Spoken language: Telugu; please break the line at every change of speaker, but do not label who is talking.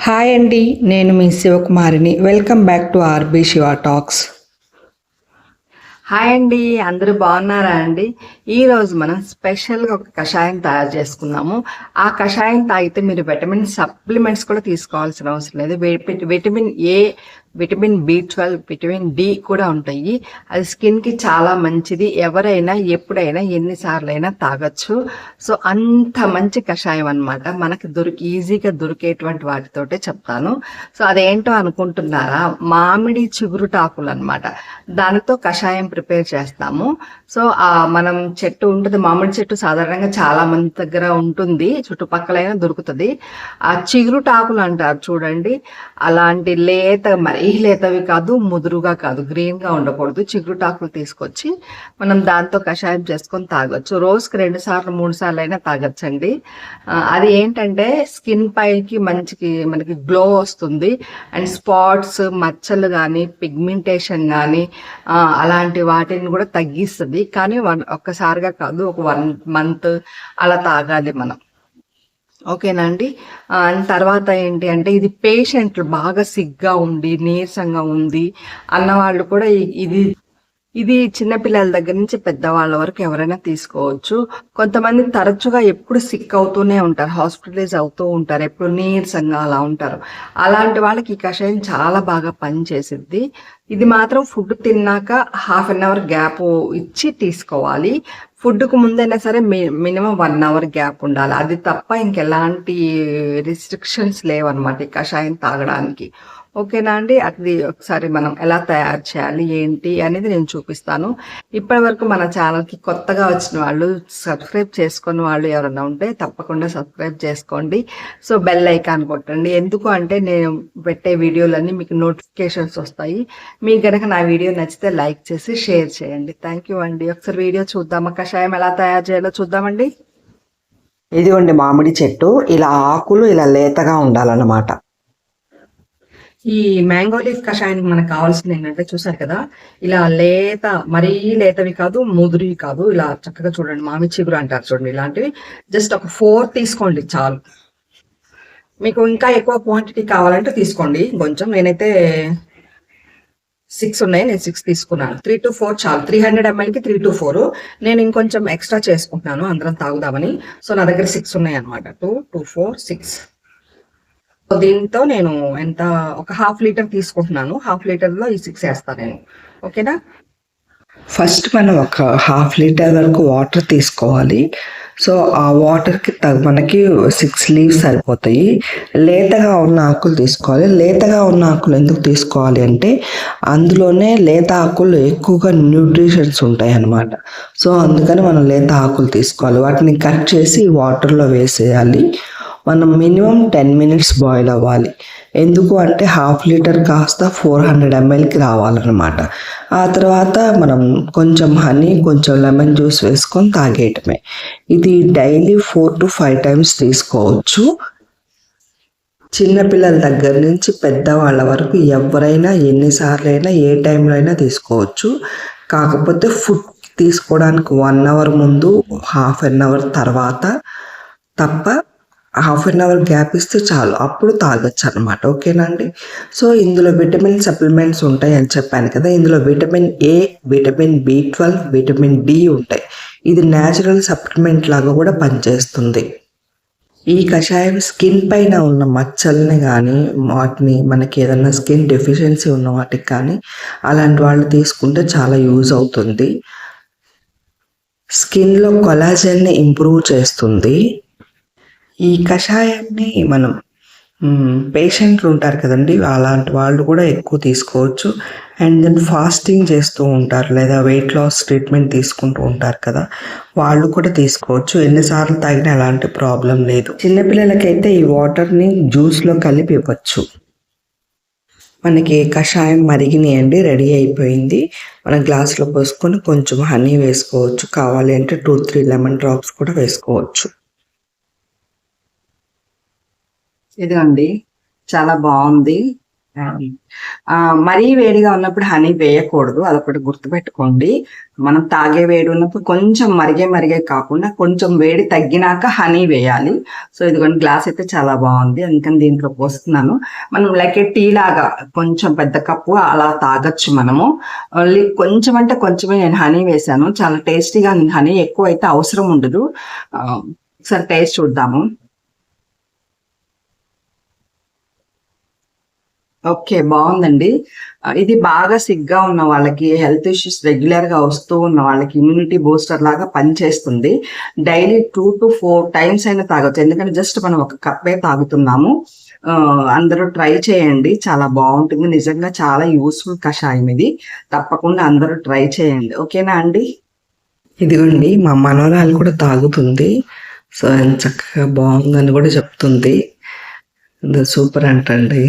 హాయ్ అండి, నేను మీ శివకుమారిని. Welcome back to RB Shiva talks.
Hi అండి, అందరూ బాగున్నారా అండి? ఈరోజు మనం స్పెషల్గా ఒక కషాయం తయారు చేసుకున్నాము. ఆ కషాయం తాగితే మీరు విటమిన్ సప్లిమెంట్స్ కూడా తీసుకోవాల్సిన అవసరం లేదు. విటమిన్ ఏ, విటమిన్ బి12, విటమిన్ డి కూడా ఉంటాయి. అది స్కిన్కి చాలా మంచిది. ఎవరైనా ఎప్పుడైనా ఎన్నిసార్లు అయినా తాగొచ్చు. సో అంత మంచి కషాయం అనమాట. మనకి ఈజీగా దొరికేటువంటి వాటితోటే చెప్తాను. సో అదేంటో అనుకుంటున్నారా? మామిడి చిగురుటాకులు అనమాట. దానితో కషాయం ప్రిపేర్ చేస్తాము. సో మనం చెట్టు ఉంటుంది, మామిడి చెట్టు సాధారణంగా చాలా మంది దగ్గర ఉంటుంది, చుట్టుపక్కలైనా దొరుకుతుంది. ఆ చిగురుటాకులు అంటారు చూడండి, అలాంటి మరీ లేతవి కాదు, ముదురుగా కాదు, గ్రీన్గా ఉండకూడదు. చిగురుటాకులు తీసుకొచ్చి మనం దాంతో కషాయం చేసుకొని తాగొచ్చు. రోజుకి 2 సార్లు 3 సార్లు అయినా తాగొచ్చండి. అది ఏంటంటే స్కిన్ పైకి మనకి గ్లో వస్తుంది. అండ్ స్పాట్స్, మచ్చలు కానీ, పిగ్మెంటేషన్ కానీ అలాంటి వాటిని కూడా తగ్గిస్తుంది. కానీ ఒక్కసారిగా కాదు, ఒక 1 మంత్ అలా తాగాలి మనం. ఓకేనా అండి? తర్వాత ఏంటి అంటే, ఇది పేషెంట్లు బాగా సిగ్గా ఉండి నీరసంగా ఉంది అన్నవాళ్ళు కూడా ఇది చిన్నపిల్లల దగ్గర నుంచి పెద్దవాళ్ళ వరకు ఎవరైనా తీసుకోవచ్చు. కొంతమంది తరచుగా ఎప్పుడు సిక్ అవుతూనే ఉంటారు, హాస్పిటలైజ్ అవుతూ ఉంటారు, ఎప్పుడు నీరసంగా అలా ఉంటారు. అలాంటి వాళ్ళకి ఈ కషాయం చాలా బాగా పనిచేసిద్ది. ఇది మాత్రం ఫుడ్ తిన్నాక ½ అన్ అవర్ గ్యాప్ ఇచ్చి తీసుకోవాలి. ఫుడ్కు ముందైనా సరే మినిమం 1 అవర్ గ్యాప్ ఉండాలి. అది తప్ప ఇంకెలాంటి రిస్ట్రిక్షన్స్ లేవన్నమాట ఈ కషాయం తాగడానికి. ఓకేనా అండి? అది ఒకసారి మనం ఎలా తయారు చేయాలి ఏంటి అనేది నేను చూపిస్తాను. ఇప్పటి వరకు మన ఛానల్కి కొత్తగా వచ్చిన వాళ్ళు, సబ్స్క్రైబ్ చేసుకున్న వాళ్ళు ఎవరైనా ఉంటే తప్పకుండా సబ్స్క్రైబ్ చేసుకోండి. సో బెల్ ఐకాన్ కొట్టండి. ఎందుకు అంటే నేను పెట్టే వీడియోలన్నీ మీకు నోటిఫికేషన్స్ వస్తాయి. మీకు కనుక నా వీడియో నచ్చితే లైక్ చేసి షేర్ చేయండి. థ్యాంక్ యూ అండి. ఒకసారి వీడియో చూద్దామా? కషాయం ఎలా తయారు చేయాలో చూద్దామండి.
ఇదిగోండి మామిడి చెట్టు. ఇలా ఆకులు ఇలా లేతగా ఉండాలన్నమాట.
ఈ మ్యాంగో లీఫ్ కషాయానికి మనకు కావాల్సింది ఏంటంటే, చూసారు కదా, ఇలా మరీ లేతవి కాదు, ముదురువి కాదు, ఇలా చక్కగా చూడండి, మామిడి చిగురు అంటారు చూడండి, ఇలాంటివి జస్ట్ ఒక 4 తీసుకోండి చాలు. మీకు ఇంకా ఎక్కువ క్వాంటిటీ కావాలంటే తీసుకోండి కొంచెం. నేనైతే 6 ఉన్నాయి, నేను 6 తీసుకున్నాను. 3 to 4 చాలు. 300 mlకి 3 to 4. నేను ఇంకొంచెం ఎక్స్ట్రా చేసుకుంటున్నాను అందరం తాగుదామని. సో నా దగ్గర 6 ఉన్నాయి అనమాట. 2, 2, 4, 6. దీంతో నేను ఒక ½ లీటర్ తీసుకుంటున్నాను. ½ లీటర్లో ఈ 6 వేస్తాను నేను. ఓకేనా?
ఫస్ట్ మనం ఒక ½ లీటర్ వరకు వాటర్ తీసుకోవాలి. సో ఆ వాటర్కి మనకి 6 లీవ్స్ సరిపోతాయి. లేతగా ఉన్న ఆకులు తీసుకోవాలి. లేతగా ఉన్న ఆకులు ఎందుకు తీసుకోవాలి అంటే, అందులోనే లేత ఆకులు ఎక్కువగా న్యూట్రిషన్స్ ఉంటాయి అన్నమాట. సో అందుకని మనం లేత ఆకులు తీసుకోవాలి. వాటిని కట్ చేసి వాటర్లో వేసేయాలి. మనం మినిమం 10 minutes బాయిల్ అవ్వాలి. ఎందుకు అంటే ½ లీటర్ కాస్త 400 mlకి రావాలన్నమాట. ఆ తర్వాత మనం కొంచెం హనీ, కొంచెం లెమన్ జ్యూస్ వేసుకొని తాగేయటమే. ఇది డైలీ 4 to 5 times తీసుకోవచ్చు. చిన్నపిల్లల దగ్గర నుంచి పెద్దవాళ్ళ వరకు ఎవరైనా ఎన్నిసార్లు అయినా ఏ టైంలో అయినా తీసుకోవచ్చు. కాకపోతే ఫుడ్ తీసుకోవడానికి 1 hour ముందు, ½ an hour తర్వాత తప్ప ½ an hour గ్యాప్ ఇస్తే చాలు, అప్పుడు తాగొచ్చు అనమాట. ఓకేనా అండి? సో ఇందులో విటమిన్ సప్లిమెంట్స్ ఉంటాయి అని చెప్పాను కదా. ఇందులో విటమిన్ ఏ, విటమిన్ బి12, విటమిన్ డి ఉంటాయి. ఇది న్యాచురల్ సప్లిమెంట్ లాగా కూడా పనిచేస్తుంది. ఈ కషాయం స్కిన్ పైన ఉన్న మచ్చల్ని కానీ, మనకి ఏదైనా స్కిన్ డెఫిషియన్సీ ఉన్న వాటికి కానీ, అలాంటి వాళ్ళు తీసుకుంటే చాలా యూజ్ అవుతుంది. స్కిన్లో కొలాజన్ని ఇంప్రూవ్ చేస్తుంది. ఈ కషాయాన్ని మనం పేషెంట్లు ఉంటారు కదండి, అలాంటి వాళ్ళు కూడా ఎక్కువ తీసుకోవచ్చు. అండ్ దెన్ ఫాస్టింగ్ చేస్తూ ఉంటారు, లేదా వెయిట్ లాస్ ట్రీట్మెంట్ తీసుకుంటూ ఉంటారు కదా, వాళ్ళు కూడా తీసుకోవచ్చు. ఎన్నిసార్లు తాగినా ఎలాంటి ప్రాబ్లం లేదు. చిన్నపిల్లలకైతే ఈ వాటర్ని జ్యూస్లో కలిపి ఇవ్వచ్చు. మనకి కషాయం మరిగినాయండి, రెడీ అయిపోయింది. మన గ్లాస్లో పోసుకొని కొంచెం హనీ వేసుకోవచ్చు. కావాలి అంటే 2-3 లెమన్ డ్రాప్స్ కూడా వేసుకోవచ్చు.
ఇదిగోండి, చాలా బాగుంది. మరీ వేడిగా ఉన్నప్పుడు హనీ వేయకూడదు, అదొకటి గుర్తుపెట్టుకోండి. మనం తాగే వేడి ఉన్నప్పుడు కొంచెం మరిగే కాకుండా కొంచెం వేడి తగ్గినాక హనీ వేయాలి. సో ఇదిగోండి గ్లాస్ అయితే చాలా బాగుంది, అందుకని దీంట్లో పోస్తున్నాను. మనం లైక్ టీ లాగా కొంచెం పెద్ద కప్పు అలా తాగొచ్చు మనము. ఓన్లీ కొంచెం అంటే కొంచెమే నేను హనీ వేసాను, చాలా టేస్టీగా ఉంది. హనీ ఎక్కువ అయితే అవసరం ఉండదు. ఒకసారి టేస్ట్ చూద్దాము. ఓకే, బాగుందండి. ఇది బాగా సిగ్గా ఉన్న వాళ్ళకి, హెల్త్ ఇష్యూస్ రెగ్యులర్గా వస్తూ ఉన్న వాళ్ళకి ఇమ్యూనిటీ బూస్టర్ లాగా పనిచేస్తుంది. డైలీ 2 to 4 టైమ్స్ అయినా తాగొచ్చు, ఎందుకంటే జస్ట్ మనం ఒక కప్పే తాగుతున్నాము. అందరూ ట్రై చేయండి, చాలా బాగుంటుంది. నిజంగా చాలా యూస్ఫుల్ కషాయం ఇది. తప్పకుండా అందరూ ట్రై చేయండి. ఓకేనా అండి?
ఇదిగోండి మా మనవరాలు కూడా తాగుతుంది. సో ఎంత చక్కగా బాగుందని కూడా చెప్తుంది. సూపర్ అంటండి.